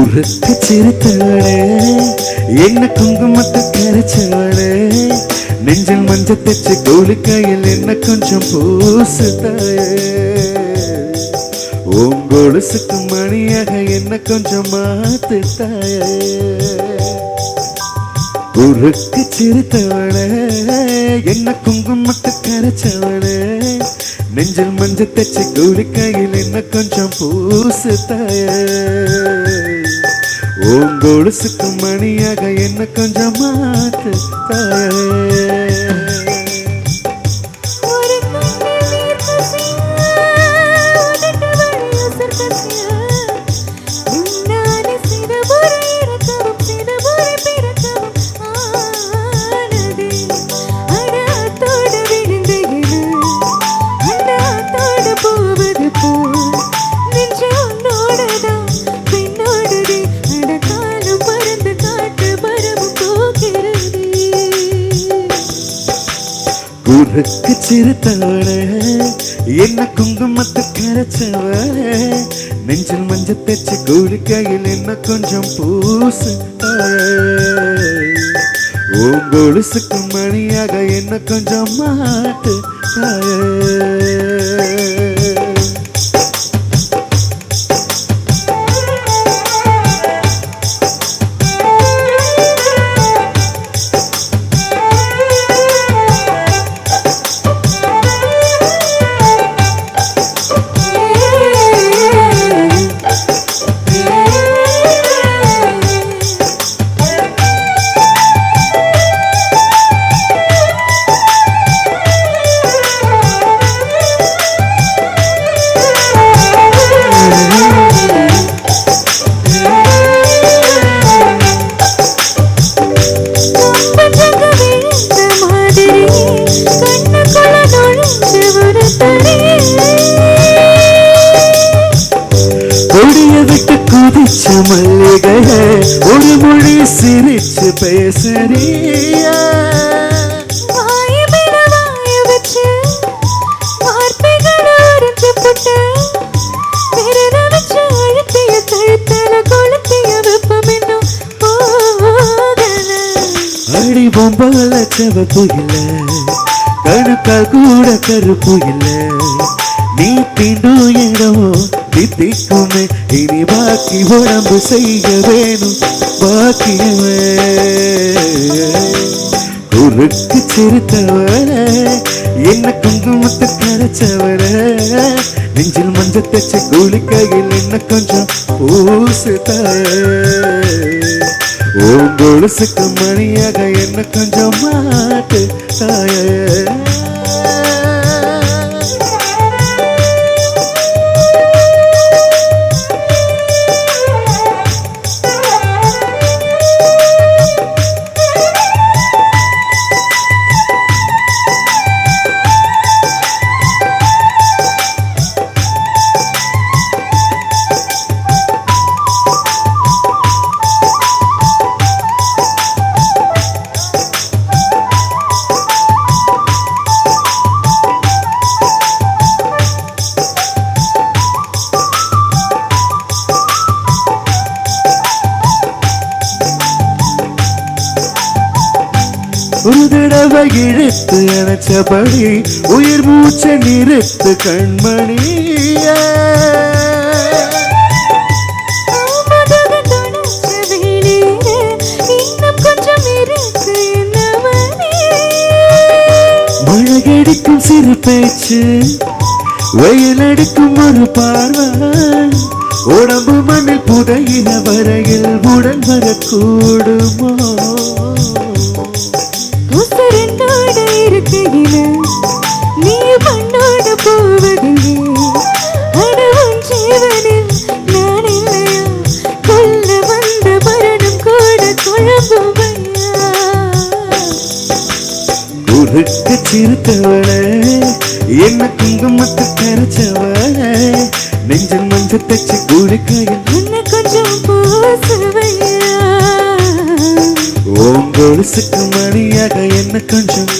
உருக்கு சிரித்தவளே என்ன குங்குமத்தை கரைச்சவளே நெஞ்சில் மஞ்ச தச்சு கோலிக்கையில் என்ன கொஞ்சம் பூசுத்தாயே உங்கொலுசுக்கு மணியாக என்ன கொஞ்சம் மாத்துத்தாயே உருக்கு சிரித்தவளே என்ன குங்குமத்தை கரைச்சவளே நெஞ்சில் மஞ்ச தச்சு கோலிக்கையில் என்ன கொஞ்சம் பூசுத்தாயே உங்கொலுசுக்கு மணியாக என்ன கொஞ்சம் மாத்துத்தாயே உருக்கு சிரித்தவளே என்ன குங்குமத்தை கரைச்சவளே நெஞ்சில் மஞ்ச தச்சு கோலிக்கையில் என்ன கொஞ்சம் பூசுத்தாயே உங்கொலுசுக்கு மணியாக என்ன கொஞ்சம் மாத்துத்தாயே குதிச்ச மல்லிகையே ஒரு மொழி சிரிச்சு பேசுறியா அடி பொம்பல செவப்பு இல்ல கணுக்கா கூட கருப்பு இல்ல நீ தீண்டும் இடம் தித்திக்குமே இனி பாக்கி உடம்பு செய்ய வேணும் பாக்கியமே உருக்கு சிரித்தவளே என்ன குங்குமத்தை கரைச்சவளே நெஞ்சில் மஞ்ச தச்ச கோலிக்கையில் என்ன கொஞ்சம் பூசுத்தாயே உங்கொலுசுக்கு மணியாக என்ன கொஞ்சம் மாத்துத்தாயே ஒரு தடவை இழுத்து அணைச்சபடி உயிர் மூச்சை நிறுத்து கண்மணிய மழையடிக்கும் சிறு பேச்சு வெயில் அடிக்கும் ஒரு பார்வை உடம்பு மண்ணில் புதையின வரையில் உடன் வரக்கூடுமோ நீ பண்ணோட போவதில்லை அடவும் ஜீவனில் நான் இல்லையா கொல்ல வந்த மரணம் கூட குழம்புமையா உருக்கு சிரித்தவளே என்ன குங்குமத்தை கரைச்சவளே நெஞ்சில் மஞ்ச தச்சு கோலிக்கையில் என்ன கொஞ்சம் பூசுவையா உங்கொலுசுக்கு மணியாக என்ன கொஞ்சம்